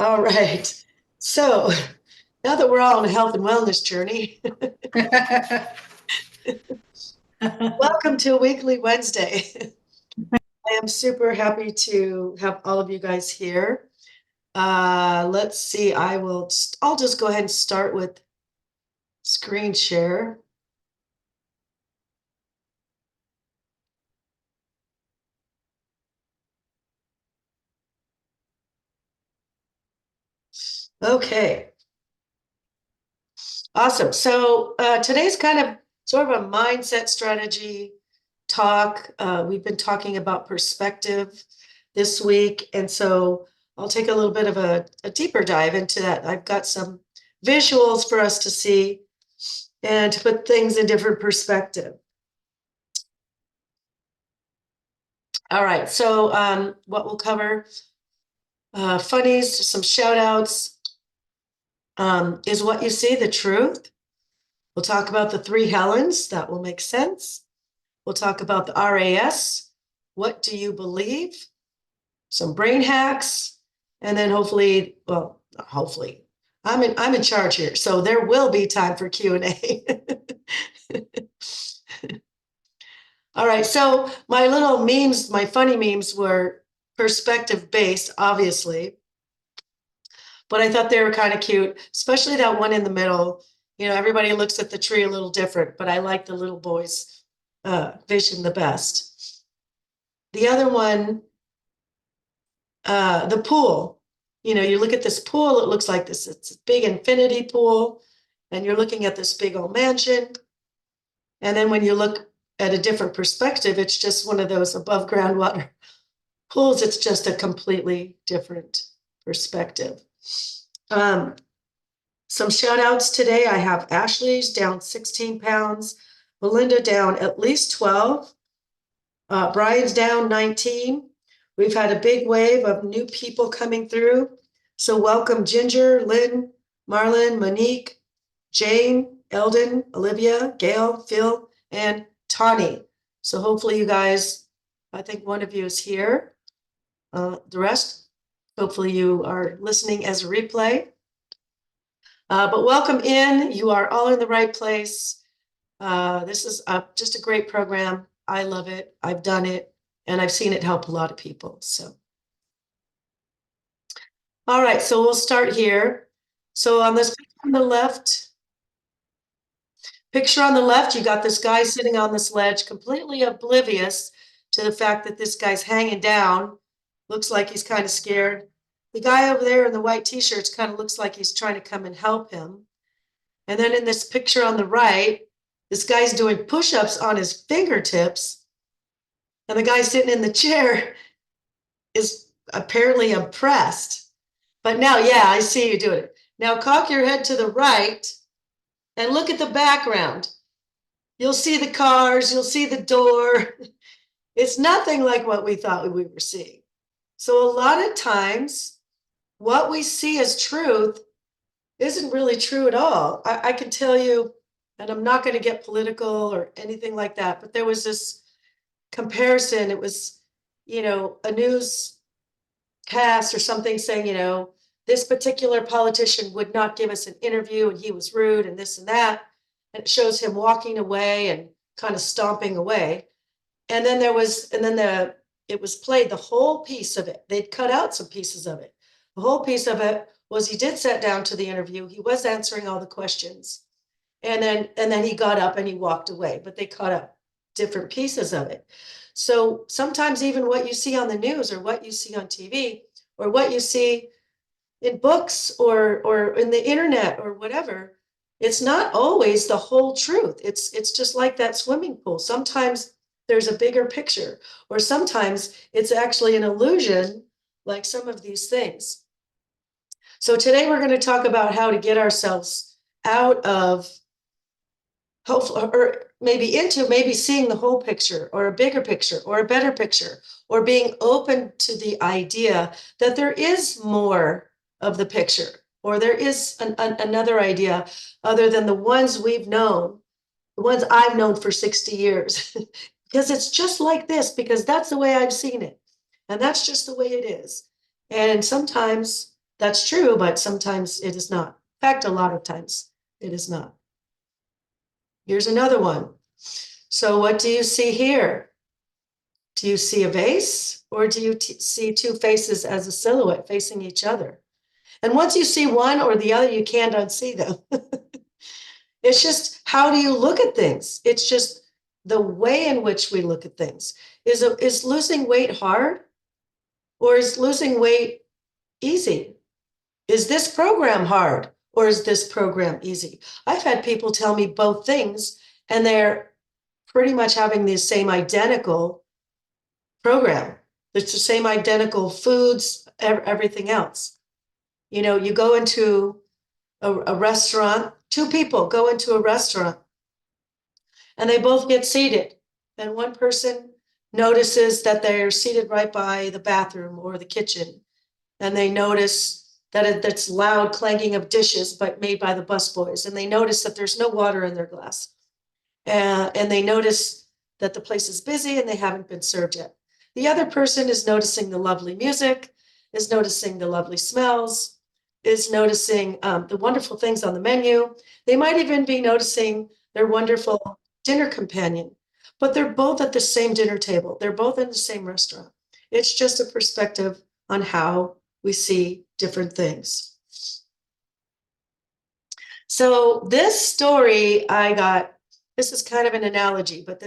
All right. So now that we're all on a health and wellness journey, welcome to Weekly Wednesday. I am super happy to have all of you guys here. Let's see, I'll just go ahead and start with screen share. Okay, awesome. So today's kind of sort of a mindset strategy talk. We've been talking about perspective this week, and so I'll take a little bit of a deeper dive into that. I've got some visuals for us to see and to put things in different perspective. All right, so what we'll cover, funnies, some shout outs, is what you see the truth? We'll talk about the three Helens, that will make sense. We'll talk about the RAS, what do you believe? Some brain hacks, and then hopefully, I'm in charge here, so there will be time for Q&A. All right, so my little memes, my funny memes were perspective based, obviously, but I thought they were kind of cute, especially that one in the middle. You know, everybody looks at the tree a little different, but I like the little boy's vision the best. The other one, the pool. You know, you look at this pool, it looks like this, it's a big infinity pool, and you're looking at this big old mansion. And then when you look at a different perspective, it's just one of those above ground water pools. It's just a completely different perspective. Some shout outs today. I have Ashley's down 16 pounds, Belinda down at least 12, Brian's down 19. We've had a big wave of new people coming through. So welcome Ginger, Lynn, Marlon, Monique, Jane, Eldon, Olivia, Gail, Phil, and Tani. So hopefully you guys, I think one of you is here. The rest, hopefully you are listening as a replay. But welcome in. You are all in the right place. This is just a great program. I love it. I've done it, and I've seen it help a lot of people. So, all right, so we'll start here. So on this picture on the left, you got this guy sitting on this ledge, completely oblivious to the fact that this guy's hanging down. Looks like he's kind of scared. The guy over there in the white t-shirts kind of looks like he's trying to come and help him. And then in this picture on the right, this guy's doing push-ups on his fingertips. And the guy sitting in the chair is apparently impressed. But now, yeah, I see you doing it. Now cock your head to the right and look at the background. You'll see the cars, you'll see the door. It's nothing like what we thought we were seeing. So a lot of times, what we see as truth isn't really true at all. I can tell you, and I'm not going to get political or anything like that, but there was this comparison. It was, a news cast or something saying, this particular politician would not give us an interview and he was rude and this and that. And it shows him walking away and kind of stomping away. And then it was played, the whole piece of it. They'd cut out some pieces of it. The whole piece of it was he did sit down to the interview. He was answering all the questions. And then he got up and he walked away, but they cut up different pieces of it. So sometimes even what you see on the news or what you see on TV or what you see in books or in the internet or whatever, it's not always the whole truth. It's just like that swimming pool. Sometimes there's a bigger picture, or sometimes it's actually an illusion, like some of these things. So today we're going to talk about how to get ourselves out of hopefully, or maybe into maybe seeing the whole picture or a bigger picture or a better picture, or being open to the idea that there is more of the picture, or there is another idea other than the ones we've known, the ones I've known for 60 years, because it's just like this, because that's the way I've seen it. And that's just the way it is. And sometimes That's true, but sometimes it is not. In fact, a lot of times it is not. Here's another one. So what do you see here? Do you see a vase, or do you see two faces as a silhouette facing each other? And once you see one or the other, you can't unsee them. It's just, how do you look at things? It's just the way in which we look at things. Is losing weight hard, or is losing weight easy? Is this program hard, or is this program easy? I've had people tell me both things, and they're pretty much having the same identical program. It's the same identical foods, everything else. You know, you go into a restaurant, two people go into a restaurant, and they both get seated. And one person notices that they're seated right by the bathroom or the kitchen. And they notice that that's loud clanking of dishes, but made by the busboys. And they notice that there's no water in their glass. And they notice that the place is busy and they haven't been served yet. The other person is noticing the lovely music, is noticing the lovely smells, is noticing the wonderful things on the menu. They might even be noticing their wonderful dinner companion, but they're both at the same dinner table. They're both in the same restaurant. It's just a perspective on how we see different things. So this story this is kind of an analogy, but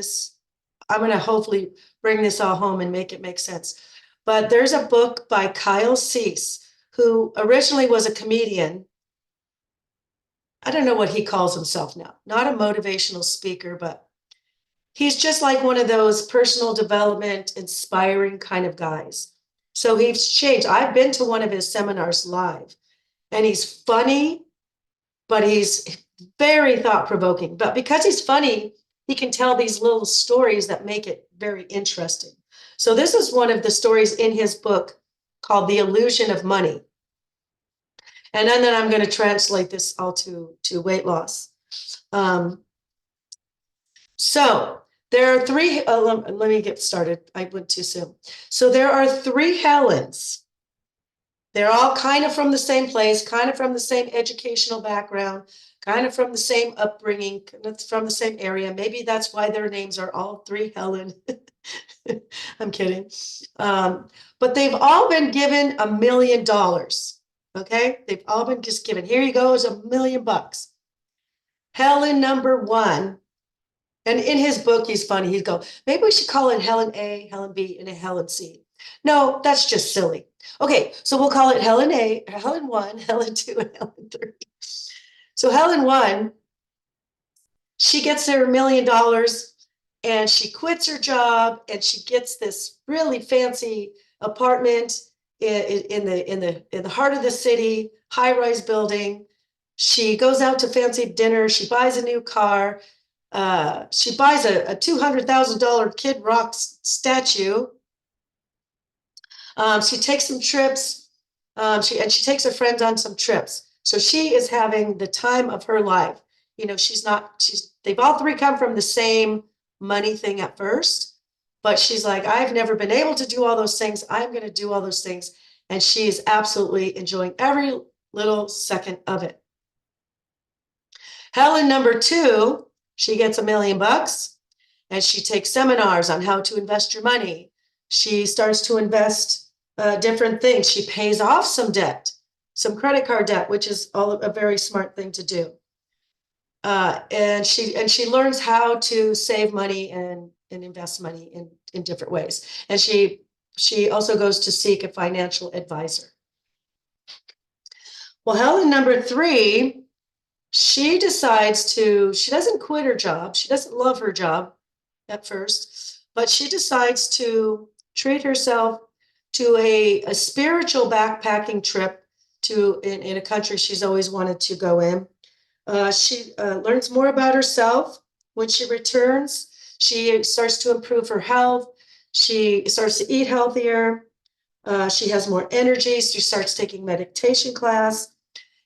I'm going to hopefully bring this all home and make it make sense. But there's a book by Kyle Cease, who originally was a comedian. I don't know what he calls himself now, not a motivational speaker, but he's just like one of those personal development, inspiring kind of guys. So he's changed. I've been to one of his seminars live, and he's funny, but he's very thought-provoking. But because he's funny, he can tell these little stories that make it very interesting. So this is one of the stories in his book called The Illusion of Money. And then I'm going to translate this all to weight loss. So there are three, let me get started. I went too soon. So there are three Helens. They're all kind of from the same place, kind of from the same educational background, kind of from the same upbringing, from the same area. Maybe that's why their names are all three Helen. I'm kidding. But they've all been given $1 million. Okay, they've all been just given. Here you go, is $1 million. Helen number one, and in his book, he's funny. He'd go, maybe we should call it Helen A, Helen B, and a Helen C. No, that's just silly. Okay, so we'll call it Helen A, Helen 1, Helen 2, and Helen 3. So Helen 1, she gets her $1 million, and she quits her job, and she gets this really fancy apartment in the heart of the city, high-rise building. She goes out to fancy dinner. She buys a new car. She buys a $200,000 Kid Rock statue. She takes some trips. She takes her friends on some trips. So she is having the time of her life. You know, they've all three come from the same money thing at first, but she's like, I've never been able to do all those things. I'm going to do all those things. And she is absolutely enjoying every little second of it. Helen number two, she gets $1 million, and she takes seminars on how to invest your money. She starts to invest different things. She pays off some debt, some credit card debt, which is a very smart thing to do. And she learns how to save money and invest money in different ways. And she also goes to seek a financial advisor. Well, Helen number three, she doesn't quit her job. She doesn't love her job at first, but she decides to treat herself to a spiritual backpacking trip in a country she's always wanted to go in. She learns more about herself. When she returns, she starts to improve her health. She starts to eat healthier. She has more energy. She starts taking meditation class.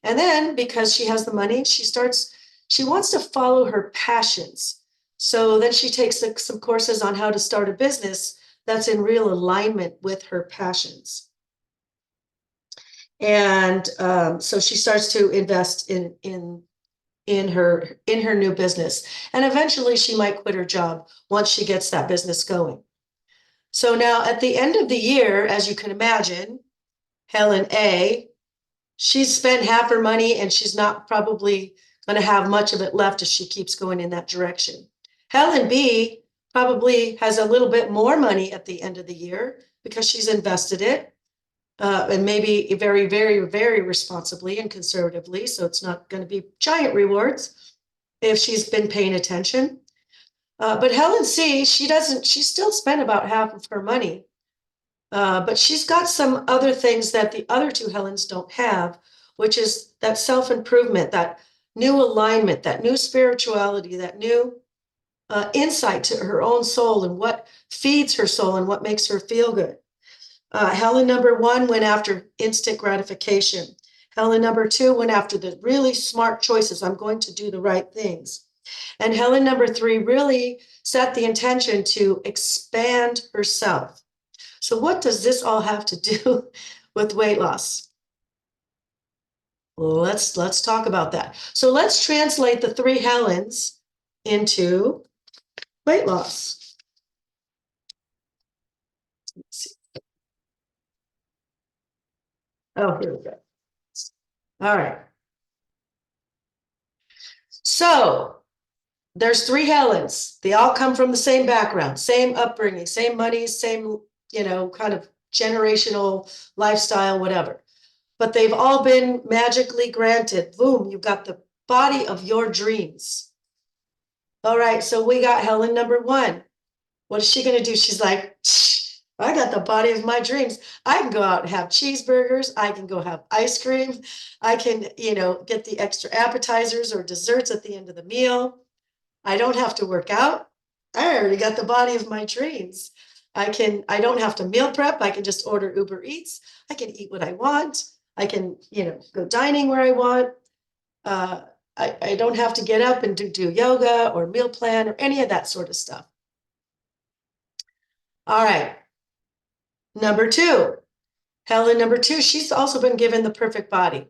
And then because she has the money, she wants to follow her passions. So then she takes some courses on how to start a business that's in real alignment with her passions. And so she starts to invest in her new business. And eventually she might quit her job once she gets that business going. So now at the end of the year, as you can imagine, Helen A, she's spent half her money and she's not probably going to have much of it left if she keeps going in that direction. Helen B probably has a little bit more money at the end of the year because she's invested it, and maybe very, very, very responsibly and conservatively. So it's not going to be giant rewards if she's been paying attention. But Helen C, she still spent about half of her money. But she's got some other things that the other two Helens don't have, which is that self-improvement, that new alignment, that new spirituality, that new insight to her own soul and what feeds her soul and what makes her feel good. Helen number one went after instant gratification. Helen number two went after the really smart choices. I'm going to do the right things. And Helen number three really set the intention to expand herself. So what does this all have to do with weight loss? Let's talk about that. So let's translate the three Helens into weight loss. Let's see. Oh, here we go. All right. So there's three Helens. They all come from the same background, same upbringing, same money, same, kind of generational lifestyle, whatever. But they've all been magically granted. Boom, you've got the body of your dreams. All right, so we got Helen number one. What is she going to do? She's like, I got the body of my dreams. I can go out and have cheeseburgers. I can go have ice cream. I can, get the extra appetizers or desserts at the end of the meal. I don't have to work out. I already got the body of my dreams. I don't have to meal prep. I can just order Uber Eats. I can eat what I want. I can, go dining where I want. I don't have to get up and do yoga or meal plan or any of that sort of stuff. All right. Number two, Helen number two, she's also been given the perfect body.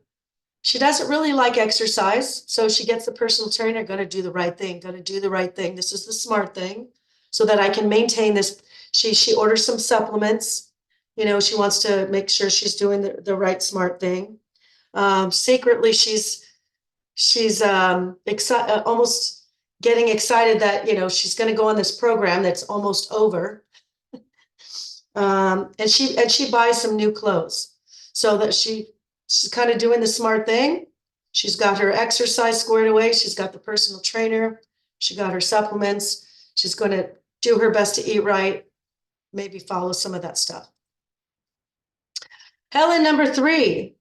She doesn't really like exercise, so she gets the personal trainer, going to do the right thing, going to do the right thing. This is the smart thing so that I can maintain this. She orders some supplements. She wants to make sure she's doing the right smart thing. Secretly, she's almost getting excited that, she's going to go on this program that's almost over. And she buys some new clothes so that she's kind of doing the smart thing. She's got her exercise squared away. She's got the personal trainer. She got her supplements. She's going to do her best to eat right, maybe follow some of that stuff. Helen number three.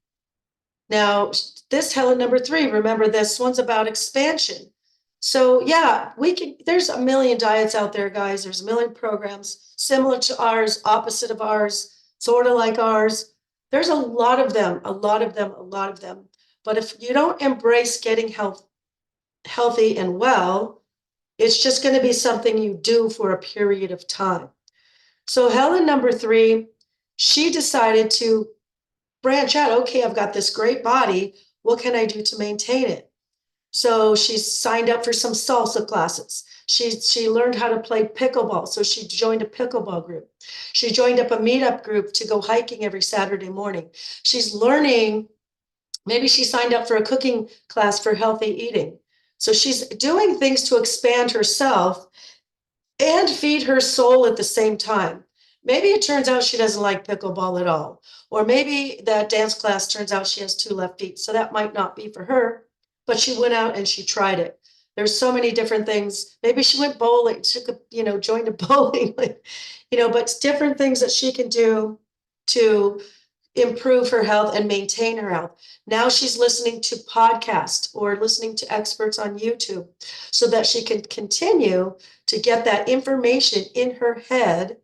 Now, this Helen number three, remember this one's about expansion. So yeah, there's a million diets out there, guys. There's a million programs similar to ours, opposite of ours, sort of like ours. There's a lot of them. But if you don't embrace getting healthy and well, it's just going to be something you do for a period of time. So Helen number three, she decided to branch out. Okay, I've got this great body. What can I do to maintain it? So she signed up for some salsa classes. She learned how to play pickleball. So she joined a pickleball group. She joined up a meetup group to go hiking every Saturday morning. She's learning, maybe she signed up for a cooking class for healthy eating. So she's doing things to expand herself and feed her soul at the same time. Maybe it turns out she doesn't like pickleball at all. Or maybe that dance class turns out she has two left feet. So that might not be for her, but she went out and she tried it. There's so many different things. Maybe she went bowling, joined a bowling, but it's different things that she can do to improve her health and maintain her health. Now she's listening to podcasts or listening to experts on YouTube so that she can continue to get that information in her head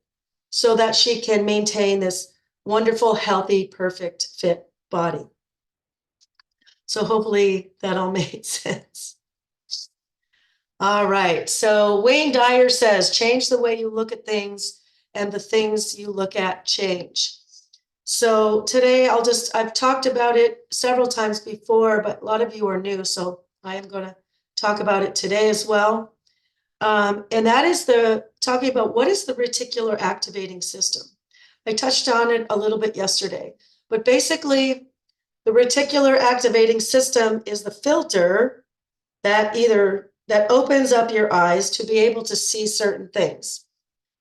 so that she can maintain this wonderful, healthy, perfect, fit body. So hopefully that all made sense. All right. So Wayne Dyer says, change the way you look at things and the things you look at change. So today I've talked about it several times before, but a lot of you are new, so I am going to talk about it today as well. And that is talking about what is the reticular activating system. I touched on it a little bit yesterday, but basically the reticular activating system is the filter that opens up your eyes to be able to see certain things.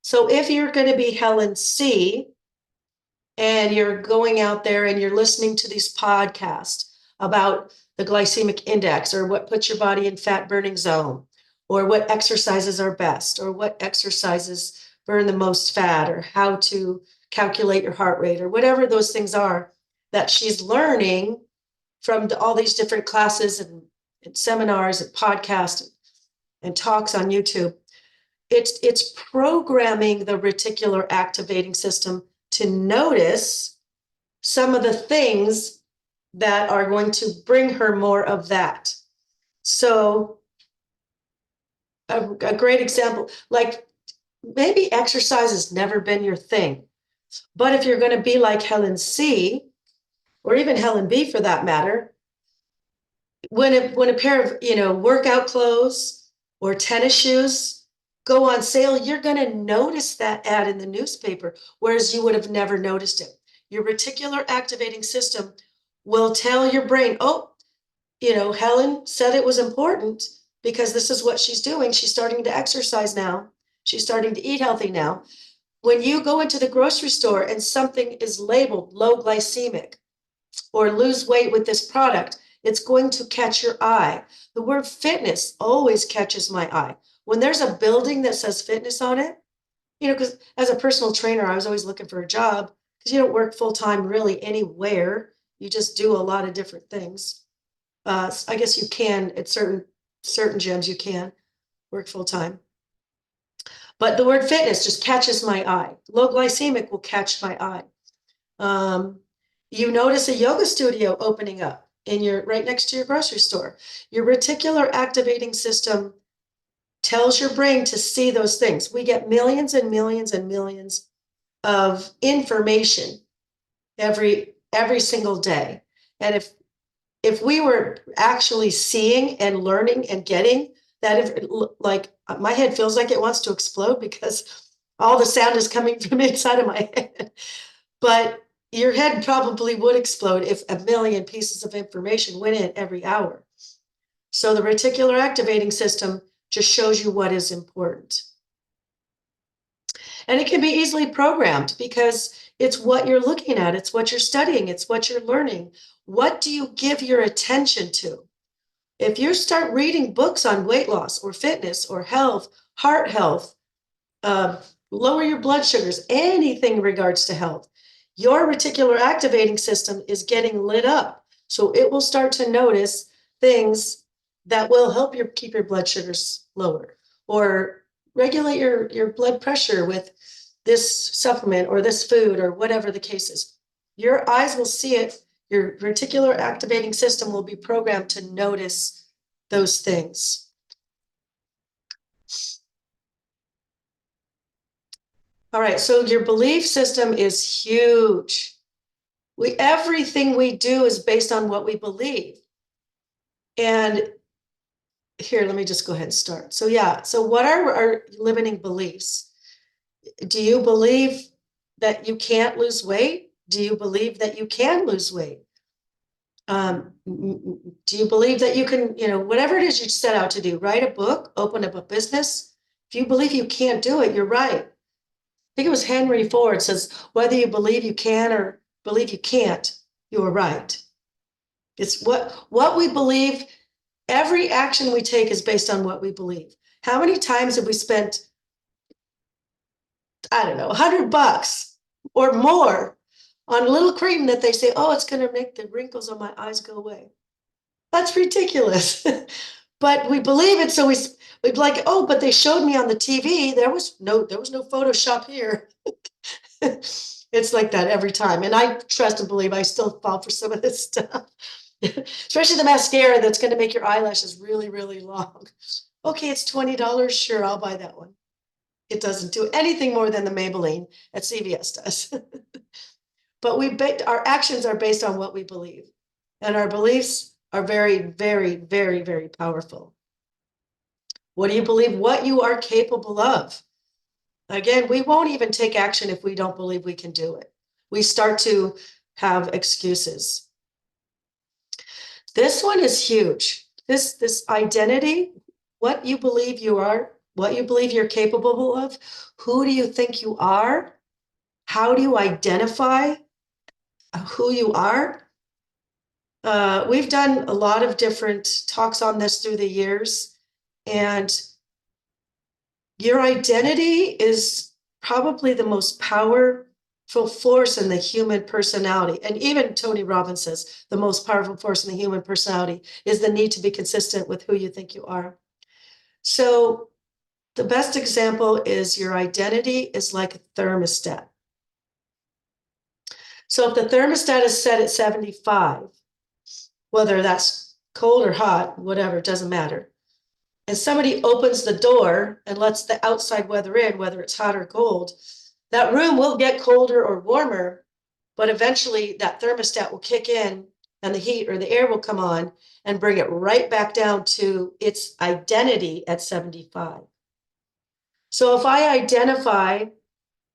So if you're going to be Helen C, and you're going out there and you're listening to these podcasts about the glycemic index or what puts your body in fat burning zone or what exercises are best or what exercises burn the most fat or how to calculate your heart rate or whatever those things are that she's learning from all these different classes and seminars and podcasts and talks on YouTube. It's programming the reticular activating system to notice some of the things that are going to bring her more of that. So a great example, like maybe exercise has never been your thing, but if you're going to be like Helen C, or even Helen B for that matter, when a pair of workout clothes or tennis shoes go on sale, you're going to notice that ad in the newspaper, whereas you would have never noticed it. Your reticular activating system will tell your brain, oh, Helen said it was important because this is what she's doing. She's starting to exercise now. She's starting to eat healthy now. When you go into the grocery store and something is labeled low glycemic or lose weight with this product, it's going to catch your eye. The word fitness always catches my eye. When there's a building that says fitness on it, because as a personal trainer, I was always looking for a job because you don't work full time really anywhere. You just do a lot of different things. I guess you can at certain gyms, you can work full time. But the word fitness just catches my eye. Low glycemic will catch my eye. You notice a yoga studio opening up right next to your grocery store. Your reticular activating system tells your brain to see those things. We get millions and millions and millions of information every single day. And if we were actually seeing and learning and getting that, like my head feels like it wants to explode because all the sound is coming from inside of my head. But your head probably would explode if a million pieces of information went in every hour. So the reticular activating system just shows you what is important. And it can be easily programmed because it's what you're looking at, it's what you're studying, it's what you're learning. What do you give your attention to? If you start reading books on weight loss or fitness or health, heart health, lower your blood sugars, anything in regards to health, your reticular activating system is getting lit up. So it will start to notice things that will help you keep your blood sugars lower or regulate your blood pressure with this supplement or this food or whatever the case is. Your eyes will see it. Your reticular activating system will be programmed to notice those things. All right, so your belief system is huge. Everything we do is based on what we believe. And here, let me just go ahead and start. So what are our limiting beliefs? Do you believe that you can't lose weight? Do you believe that you can lose weight? Do you believe that you can, whatever it is you set out to do, write a book, open up a business? If you believe you can't do it, you're right. I think it was Henry Ford says, whether you believe you can or believe you can't, you are right. It's what we believe. Every action we take is based on what we believe. How many times have we spent, I don't know, $100 or more on a little cream that they say, oh, it's going to make the wrinkles on my eyes go away? That's ridiculous. But we believe it, so we'd be like, oh, but they showed me on the TV. There was no Photoshop here. It's like that every time. And I trust and believe I still fall for some of this stuff. Especially the mascara that's going to make your eyelashes really, really long. Okay, it's $20. Sure, I'll buy that one. It doesn't do anything more than the Maybelline at CVS does. but our actions are based on what we believe. And our beliefs are very, very, very, very powerful. What do you believe? What you are capable of. Again, we won't even take action if we don't believe we can do it. We start to have excuses. This one is huge. This identity, what you believe you are, what you believe you're capable of, who do you think you are? How do you identify who you are? We've done a lot of different talks on this through the years, and your identity is probably the most powerful force in the human personality. And even Tony Robbins says the most powerful force in the human personality is the need to be consistent with who you think you are. So the best example is your identity is like a thermostat. So if the thermostat is set at 75, whether that's cold or hot, whatever, it doesn't matter. And somebody opens the door and lets the outside weather in, whether it's hot or cold, that room will get colder or warmer, but eventually that thermostat will kick in and the heat or the air will come on and bring it right back down to its identity at 75. So if I identify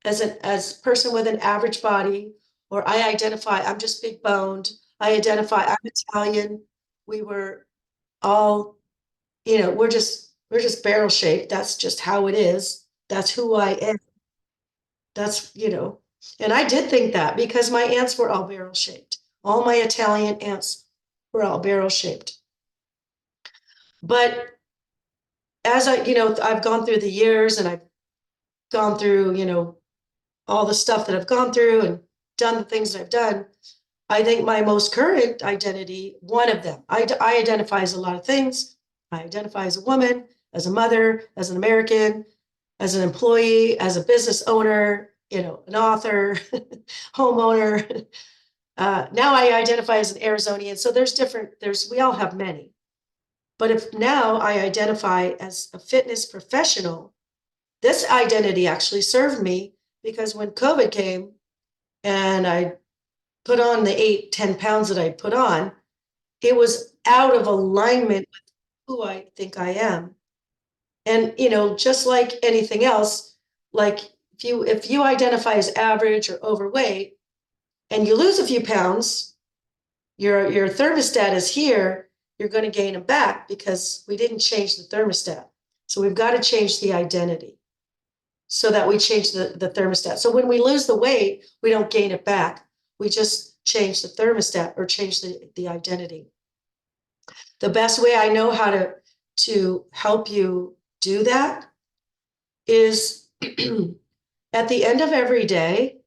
as a person with an average body, or I identify I'm just big boned, I identify I'm Italian, we were all, we're just barrel shaped. That's just how it is. That's who I am. That's, and I did think that because my aunts were all barrel shaped. All my Italian aunts were all barrel shaped. But as I've gone through the years and I've gone through, all the stuff that I've gone through and done the things that I've done, I think my most current identity, one of them, I identify as a lot of things. I identify as a woman, as a mother, as an American, as an employee, as a business owner, an author, homeowner. Now I identify as an Arizonian. So we all have many. But if now I identify as a fitness professional, this identity actually served me because when COVID came and I put on the 8-10 pounds that I put on, it was out of alignment with who I think I am. And, just like anything else, like if you identify as average or overweight and you lose a few pounds, your thermostat is here, you're going to gain them back because we didn't change the thermostat. So we've got to change the identity so that we change the thermostat. So when we lose the weight, we don't gain it back. We just change the thermostat or change the identity. The best way I know how to help you do that is at the end of every day,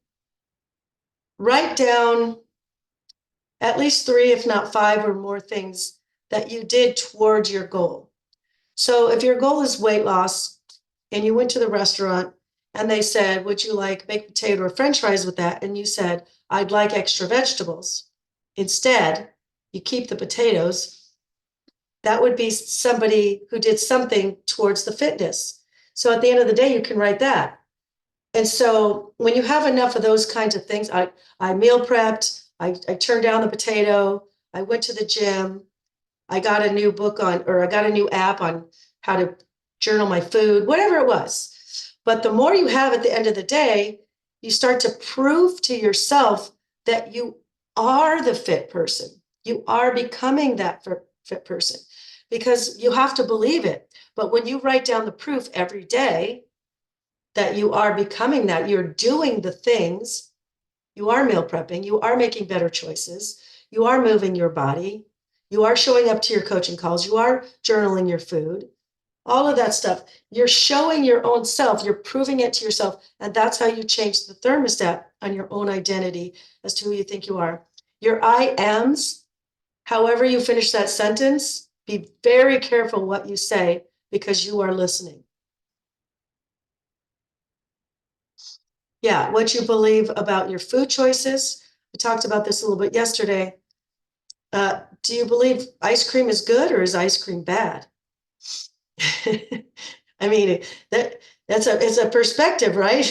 write down at least 3, if not 5 or more things that you did towards your goal. So if your goal is weight loss and you went to the restaurant and they said, would you like baked potato or French fries with that? And you said, I'd like extra vegetables. Instead, you keep the potatoes. That would be somebody who did something towards the fitness. So at the end of the day, you can write that. And so when you have enough of those kinds of things, I meal prepped, I turned down the potato, I went to the gym, I got a new I got a new app on how to journal my food, whatever it was. But the more you have at the end of the day, you start to prove to yourself that you are the fit person. You are becoming that fit person because you have to believe it. But when you write down the proof every day that you are becoming that, you're doing the things, you are meal prepping, you are making better choices, you are moving your body, you are showing up to your coaching calls, you are journaling your food, all of that stuff. You're showing your own self, you're proving it to yourself. And that's how you change the thermostat on your own identity as to who you think you are. Your I ams, however you finish that sentence, be very careful what you say because you are listening. Yeah, what you believe about your food choices. We talked about this a little bit yesterday. Do you believe ice cream is good or is ice cream bad? I mean, it's a perspective, right?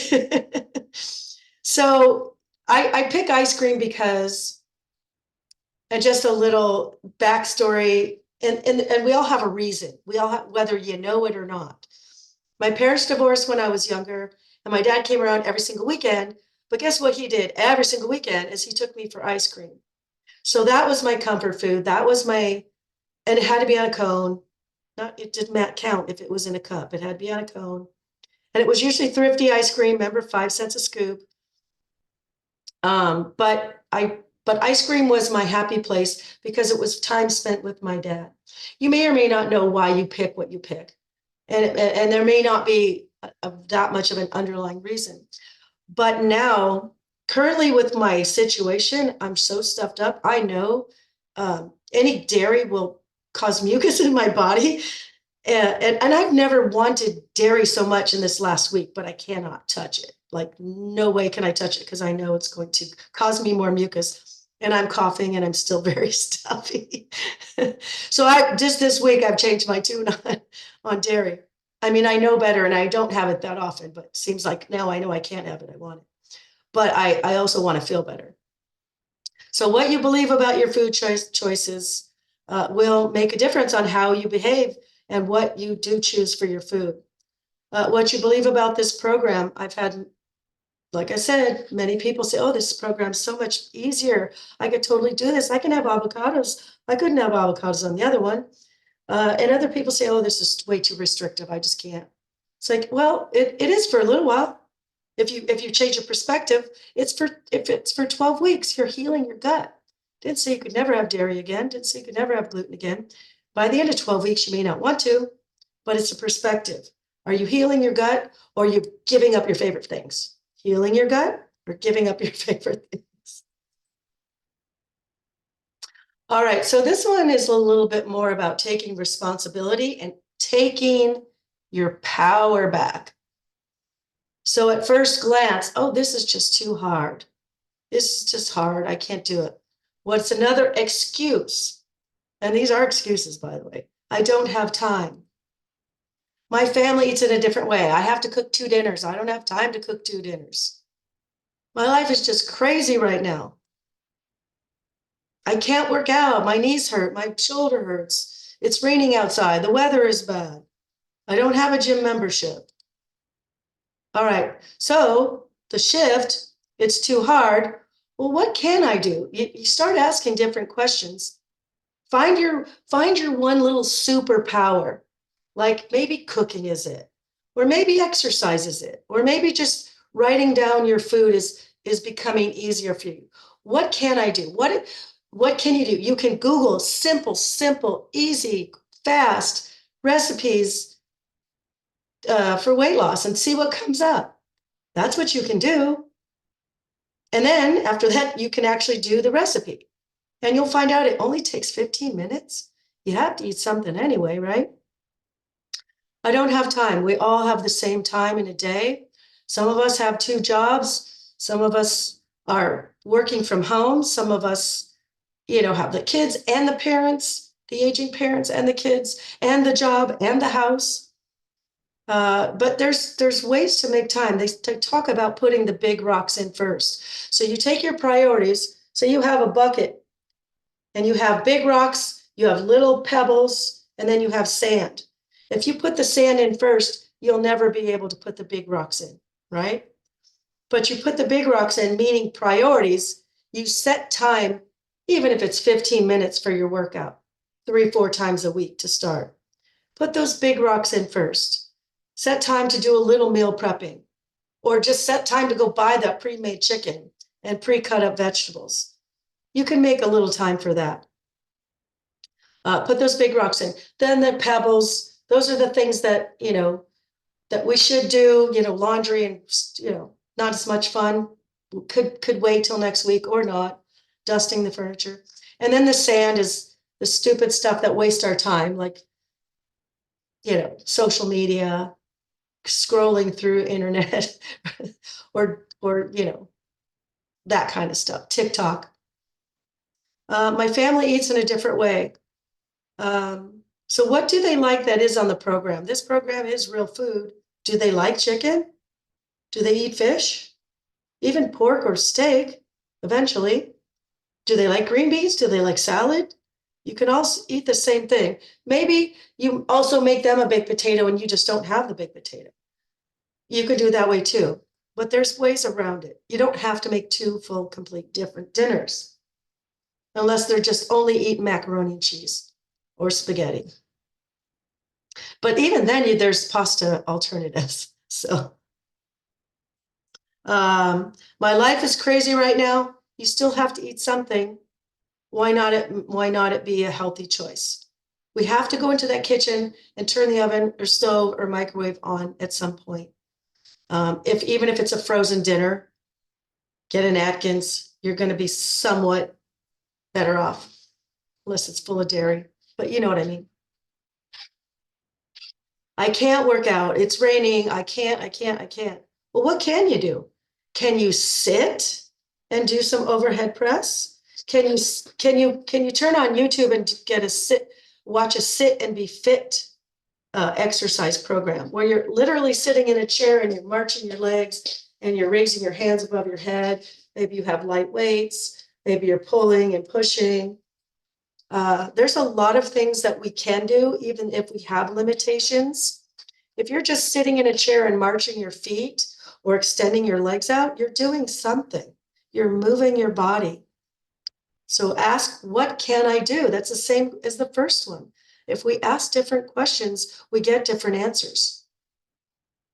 So I pick ice cream because, and just a little backstory, and we all have a reason. We all have, whether you know it or not. My parents divorced when I was younger, and my dad came around every single weekend. But guess what he did every single weekend is he took me for ice cream. So that was my comfort food. That was my, and it had to be on a cone. Not, it didn't count if it was in a cup. It had to be on a cone. And it was usually thrifty ice cream, remember, 5 cents a scoop. But ice cream was my happy place because it was time spent with my dad. You may or may not know why you pick what you pick. And there may not be that much of an underlying reason. But now, currently with my situation, I'm so stuffed up. I know any dairy will cause mucus in my body. And I've never wanted dairy so much in this last week, but I cannot touch it. Like, no way can I touch it because I know it's going to cause me more mucus. And I'm coughing and I'm still very stuffy. So I just this week I've changed my tune on dairy. I mean, I know better and I don't have it that often, but it seems like now I know I can't have it. I want it. But I also want to feel better. So what you believe about your food choices will make a difference on how you behave and what you do choose for your food. What you believe about this program, I've had, like I said, many people say, oh, this program's so much easier. I could totally do this. I can have avocados. I couldn't have avocados on the other one. And other people say, oh, this is way too restrictive. I just can't. It's like, well, it is for a little while. If you change your perspective, if it's for 12 weeks, you're healing your gut. Didn't say you could never have dairy again. Didn't say you could never have gluten again. By the end of 12 weeks, you may not want to, but it's a perspective. Are you healing your gut or are you giving up your favorite things? Healing your gut or giving up your favorite things? All right, so this one is a little bit more about taking responsibility and taking your power back. So at first glance, oh, this is just too hard. This is just hard. I can't do it. What's another excuse? And these are excuses, by the way. I don't have time. My family eats in a different way. I have to cook 2 dinners. I don't have time to cook 2 dinners. My life is just crazy right now. I can't work out. My knees hurt. My shoulder hurts. It's raining outside. The weather is bad. I don't have a gym membership. All right. So the shift, it's too hard. Well, what can I do? You start asking different questions. Find your one little superpower. Like maybe cooking is it, or maybe exercise is it, or maybe just writing down your food is becoming easier for you. What can I do? What can you do? You can Google simple, easy, fast recipes for weight loss and see what comes up. That's what you can do. And then after that, you can actually do the recipe. And you'll find out it only takes 15 minutes. You have to eat something anyway, right? I don't have time. We all have the same time in a day. Some of us have 2 jobs. Some of us are working from home. Some of us, have the kids and the parents, the aging parents and the kids, and the job and the house. But there's ways to make time. They talk about putting the big rocks in first. So you take your priorities. So you have a bucket and you have big rocks, you have little pebbles, and then you have sand. If you put the sand in first, you'll never be able to put the big rocks in, right? But you put the big rocks in, meaning priorities, you set time, even if it's 15 minutes for your workout, 3-4 times a week to start. Put those big rocks in first. Set time to do a little meal prepping, or just set time to go buy that pre-made chicken and pre-cut up vegetables. You can make a little time for that. Put those big rocks in. Then the pebbles, those are the things that, that we should do, laundry and, not as much fun. Could wait till next week or not, dusting the furniture. And then the sand is the stupid stuff that wastes our time, like, social media, scrolling through internet, or, that kind of stuff, TikTok. My family eats in a different way. So what do they like that is on the program? This program is real food. Do they like chicken? Do they eat fish? even pork or steak, eventually. Do they like green beans? Do they like salad? You can also eat the same thing. Maybe you also make them a baked potato and you just don't have the baked potato. You could do it that way too, but there's ways around it. You don't have to make two full, complete different dinners unless they're just only eating macaroni and cheese or spaghetti. But even then, there's pasta alternatives. So my life is crazy right now. You still have to eat something. Why not it be a healthy choice? We have to go into that kitchen and turn the oven or stove or microwave on at some point. Even if it's a frozen dinner, get an Atkins, you're going to be somewhat better off, unless it's full of dairy, but you know what I mean. I can't work out. It's raining. I can't. Well, what can you do? Can you sit and do some overhead press? Can you turn on YouTube and watch a sit and be fit exercise program where you're literally sitting in a chair and you're marching your legs and you're raising your hands above your head. Maybe you have light weights. Maybe you're pulling and pushing. There's a lot of things that we can do, even if we have limitations. If you're just sitting in a chair and marching your feet or extending your legs out, you're doing something. You're moving your body. So ask, what can I do? That's the same as the first one. If we ask different questions, we get different answers.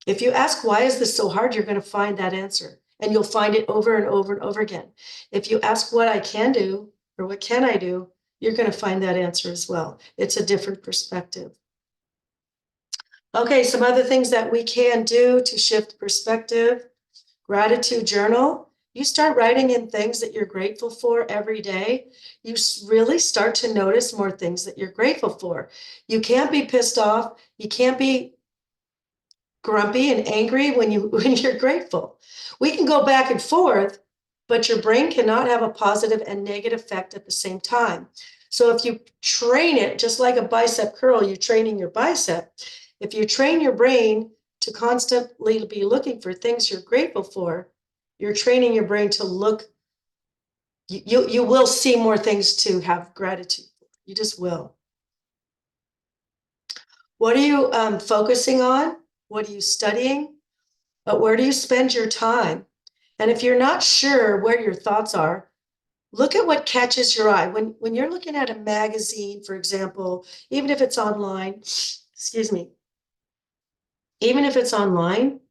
If you ask, why is this so hard? You're going to find that answer, and you'll find it over and over and over again. If you ask what I can do or what can I do, you're going to find that answer as well. It's a different perspective. Okay, some other things that we can do to shift perspective. Gratitude journal. You start writing in things that you're grateful for every day. You really start to notice more things that you're grateful for. You can't be pissed off. You can't be grumpy and angry when you're grateful. We can go back and forth, but your brain cannot have a positive and negative effect at the same time. So if you train it, just like a bicep curl, you're training your bicep. If you train your brain to constantly be looking for things you're grateful for, you're training your brain to look, you will see more things to have gratitude for. You just will. What are you focusing on? What are you studying? But where do you spend your time? And if you're not sure where your thoughts are, look at what catches your eye. When you're looking at a magazine, for example, even if it's online, excuse me, even if it's online,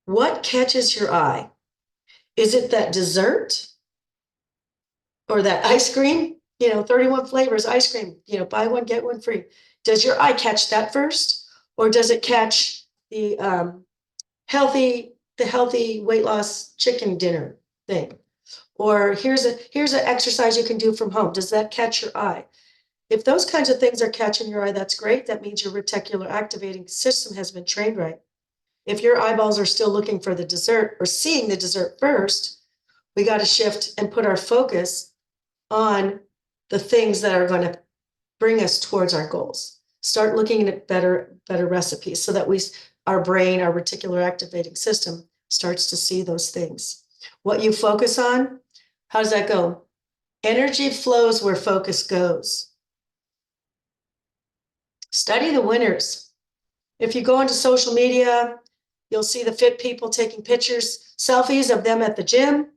what catches your eye? Is it that dessert or that ice cream? 31 flavors ice cream, buy one, get one free. Does your eye catch that first? Or does it catch the healthy weight loss chicken dinner thing? Or here's an exercise you can do from home. Does that catch your eye? If those kinds of things are catching your eye, that's great. That means your reticular activating system has been trained right. If your eyeballs are still looking for the dessert or seeing the dessert first, we got to shift and put our focus on the things that are going to bring us towards our goals. Start looking at better recipes so that our brain, our reticular activating system starts to see those things. What you focus on, how does that go? Energy flows where focus goes. Study the winners. If you go into social media, you'll see the fit people taking pictures, selfies of them at the gym,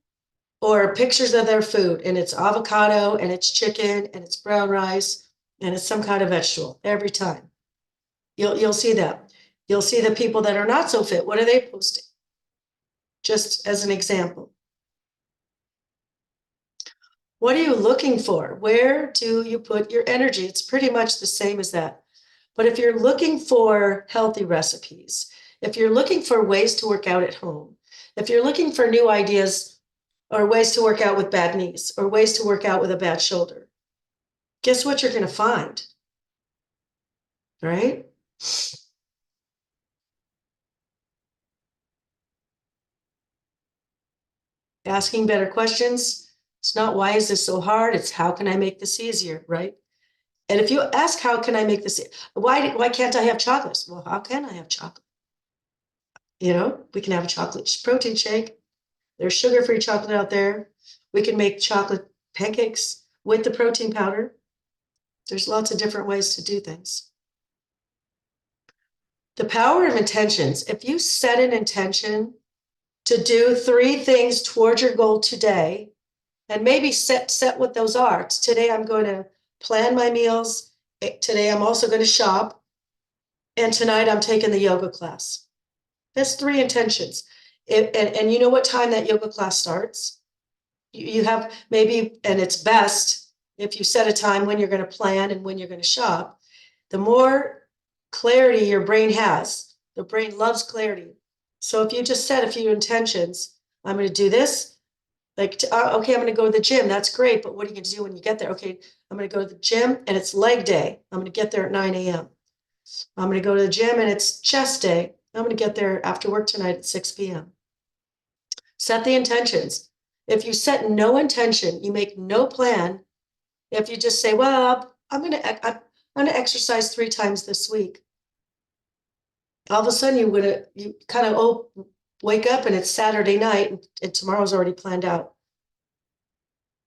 or pictures of their food, and it's avocado, and it's chicken, and it's brown rice, and it's some kind of vegetable every time. You'll see that. You'll see the people that are not so fit. What are they posting? Just as an example. What are you looking for? Where do you put your energy? It's pretty much the same as that. But if you're looking for healthy recipes, if you're looking for ways to work out at home, if you're looking for new ideas or ways to work out with bad knees or ways to work out with a bad shoulder, guess what you're going to find? Right? Asking better questions. It's not, why is this so hard? It's, how can I make this easier? Right? And if you ask, how can I make this? Why can't I have chocolate? Well, how can I have chocolate? We can have a chocolate protein shake. There's sugar-free chocolate out there. We can make chocolate pancakes with the protein powder. There's lots of different ways to do things. The power of intentions. If you set an intention to do 3 things towards your goal today, and maybe set what those are. Today I'm going to plan my meals. Today I'm also going to shop. And tonight I'm taking the yoga class. That's 3 intentions. And you know what time that yoga class starts? You have maybe, and it's best if you set a time when you're going to plan and when you're going to shop. The more clarity your brain has, the brain loves clarity. So if you just set a few intentions, I'm going to do this. Like, okay, I'm going to go to the gym. That's great. But what are you going to do when you get there? Okay, I'm going to go to the gym and it's leg day. I'm going to get there at 9 a.m. I'm going to go to the gym and it's chest day. I'm going to get there after work tonight at 6 p.m. Set the intentions. If you set no intention, you make no plan. If you just say, well, I'm going to exercise 3 times this week. All of a sudden you kind of wake up and it's Saturday night and tomorrow's already planned out.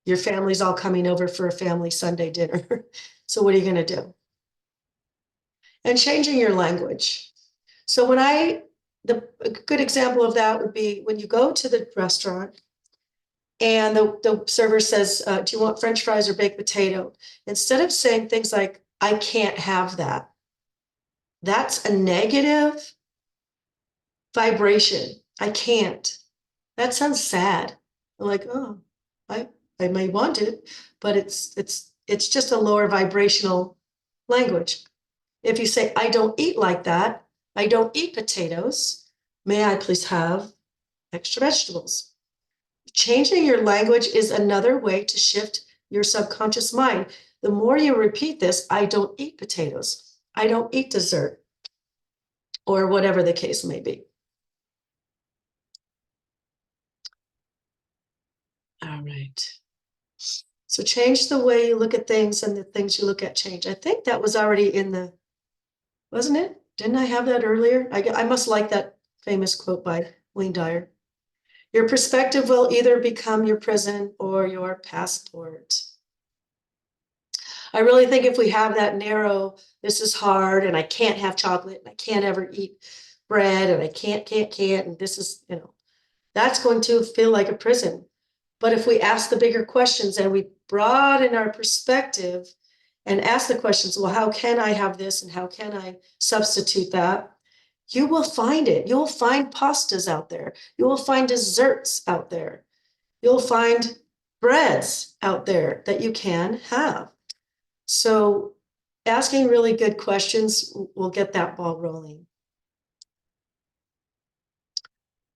Your family's all coming over for a family Sunday dinner. So what are you going to do? And changing your language. So a good example of that would be when you go to the restaurant and the server says, do you want French fries or baked potato? Instead of saying things like, I can't have that. That's a negative vibration. I can't. That sounds sad. I'm like, oh, I may want it, but it's just a lower vibrational language. If you say, I don't eat like that, I don't eat potatoes, may I please have extra vegetables? Changing your language is another way to shift your subconscious mind. The more you repeat this, I don't eat potatoes, I don't eat dessert, or whatever the case may be. All right. So change the way you look at things and the things you look at change. I think that was already in the, wasn't it? Didn't I have that earlier? I must like that famous quote by Wayne Dyer. Your perspective will either become your prison or your passport. I really think if we have that narrow, this is hard and I can't have chocolate and I can't ever eat bread and I can't, and this is, that's going to feel like a prison. But if we ask the bigger questions and we broaden our perspective and ask the questions, well, how can I have this and how can I substitute that? You will find it. You'll find pastas out there. You will find desserts out there. You'll find breads out there that you can have. So asking really good questions will get that ball rolling.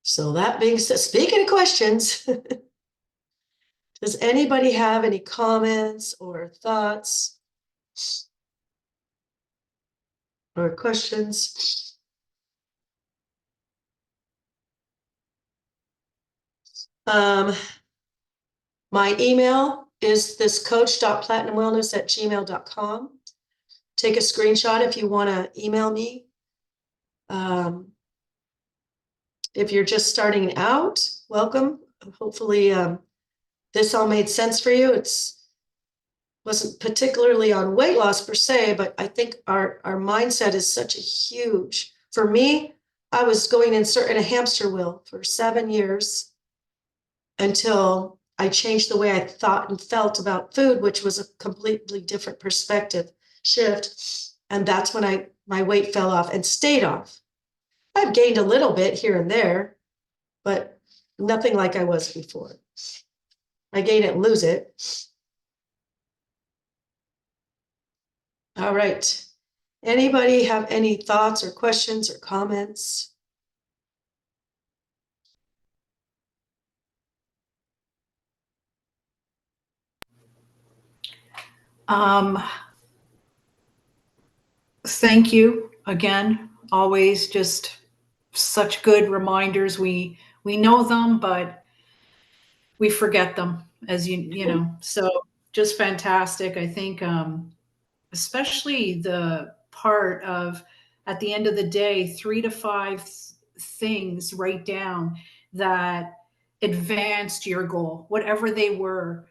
So that being said, speaking of questions, does anybody have any comments or thoughts or questions? My email is this coach.platinumwellness@gmail.com. Take a screenshot if you want to email me. If you're just starting out, welcome. Hopefully this all made sense for you. Wasn't particularly on weight loss per se, but I think our mindset is such a huge, for me, I was going in a hamster wheel for 7 years until I changed the way I thought and felt about food, which was a completely different perspective shift. And that's when my weight fell off and stayed off. I've gained a little bit here and there, but nothing like I was before. I gain it and lose it. All right. Anybody have any thoughts or questions or comments? Thank you again. Always just such good reminders. We know them, but we forget them, as you know. So just fantastic. I think especially the part of at the end of the day, 3 to 5 things write down that advanced your goal, whatever they were.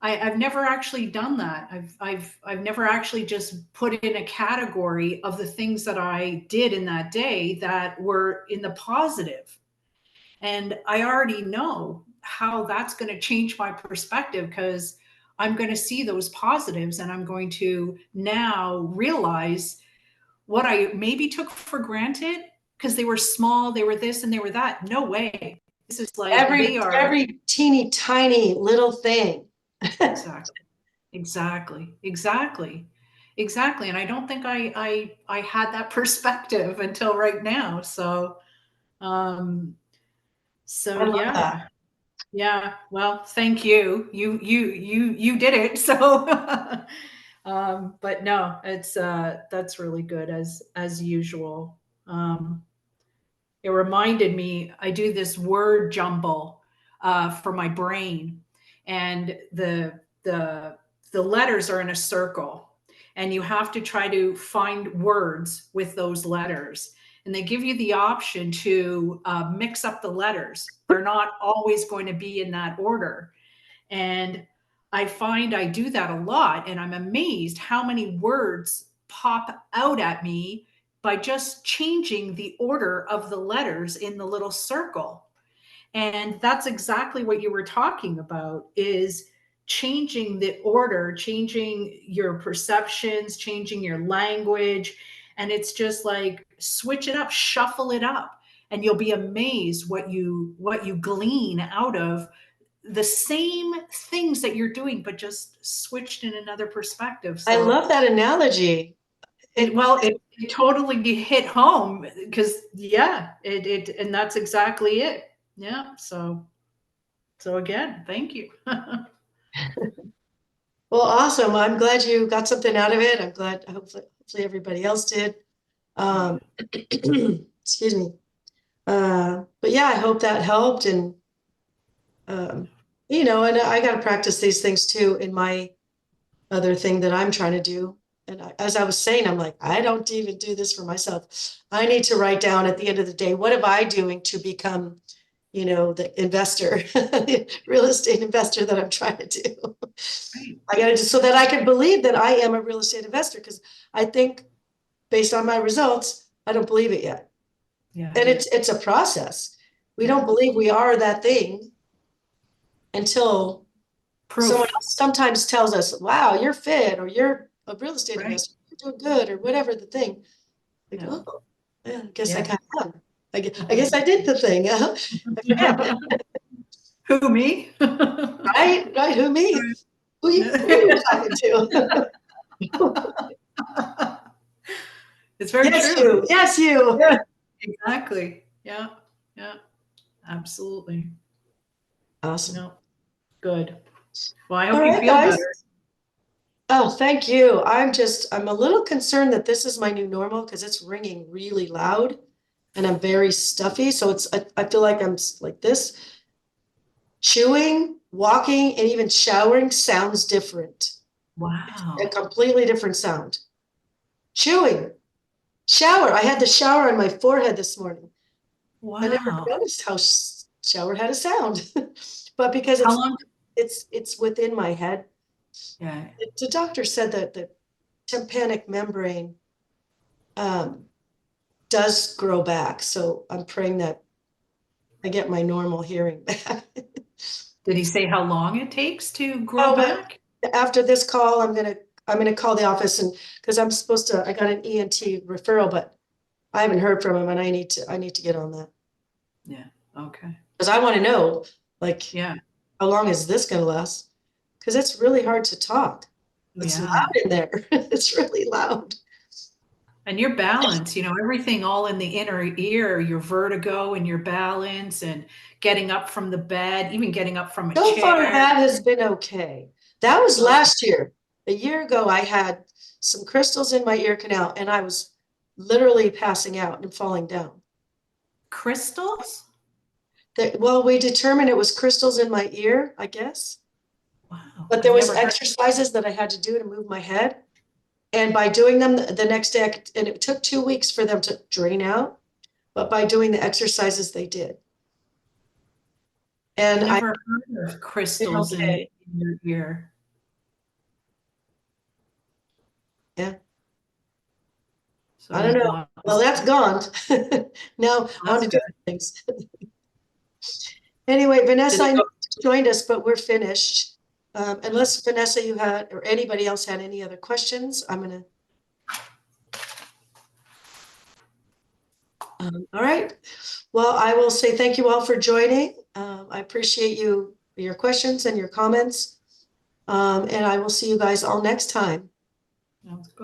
I've never actually done that. I've never actually just put in a category of the things that I did in that day that were in the positive. And I already know how that's going to change my perspective, because I'm going to see those positives and I'm going to now realize what I maybe took for granted because they were small, they were this and they were that. No way. This is like they are. Every teeny tiny little thing. Exactly. Exactly. Exactly. Exactly. And I don't think I had that perspective until right now. Um, so I love that. yeah. Yeah. Well, thank you. You did it. So but no, it's that's really good as usual. It reminded me, I do this word jumble for my brain, and the letters are in a circle, and you have to try to find words with those letters. And they give you the option to mix up the letters. They're not always going to be in that order. And I find I do that a lot, and I'm amazed how many words pop out at me by just changing the order of the letters in the little circle. And that's exactly what you were talking about, is changing the order, changing your perceptions, changing your language. And it's just like switch it up, shuffle it up, and you'll be amazed what you glean out of the same things that you're doing, but just switched in another perspective. I So love that analogy. it totally hit home, because yeah, and that's exactly it. Yeah. So again, thank you. Well, awesome. I'm glad you got something out of it. I'm glad, hopefully everybody else did. Excuse me. But yeah, I hope that helped. And, and I got to practice these things too in my other thing that I'm trying to do. And as I was saying, I'm like, I don't even do this for myself. I need to write down at the end of the day, what am I doing to become, the investor, the real estate investor that I'm trying to do. Right. I got to so that I can believe that I am a real estate investor, because I think based on my results, I don't believe it yet. Yeah. And it's a process. We Yeah. don't believe we are that thing until someone Proof. else sometimes tells us, wow, you're fit, or you're a real estate Right. investor, you're doing good, or whatever the thing. Like, Yeah. oh, yeah, I guess I Yeah. kind of am. I guess I did the thing. I forget. Who, me? Right? Who me? Who you talking to? It's very Yes, true. you. Yes, you. Yeah, exactly. Yeah. Yeah. Absolutely. Awesome. No, good. Well, I All hope you right, feel guys. better. Oh, thank you. I'm a little concerned that this is my new normal, because it's ringing really loud and I'm very stuffy. So I feel like I'm like this. Chewing, walking, and even showering sounds different. A Wow. completely different sound. Chewing, shower. I had the shower on my forehead this morning. I never Wow. noticed how shower had a sound, but because How long? it's within my head. Yeah. The doctor said that the tympanic membrane um, does grow back, so I'm praying that I get my normal hearing back. Did he say how long it takes to grow Oh, but back? after this call, I'm gonna call the office, and because I got an ENT referral, but I haven't heard from him, and I need to get on that, Yeah. Okay. because I want to know, like, Yeah. how long is this gonna last? Because it's really hard to talk. It's Yeah. loud in there. It's really loud. And your balance, everything all in the inner ear, your vertigo and your balance and getting up from the bed, even getting up from a So far, chair. that has been okay. That was Okay. last year. A year ago, I had some crystals in my ear canal, and I was literally passing out and falling down. Crystals? Well, we determined it was crystals in my ear, I guess. Wow. But there I've was never heard. exercises that I had to do to move my head. And by doing them the next day, and it took 2 weeks for them to drain out, but by doing the exercises, they did. And I, never heard of crystals okay. in your ear. Yeah. So I don't know. lots. Well, that's gone. Now on That's to good. different things. Anyway, Did Vanessa, it I know go? you joined us, but we're finished. Unless Vanessa, you had, or anybody else had any other questions, I'm gonna. All right. Well, I will say thank you all for joining. I appreciate your questions and your comments. And I will see you guys all next time. Sounds good.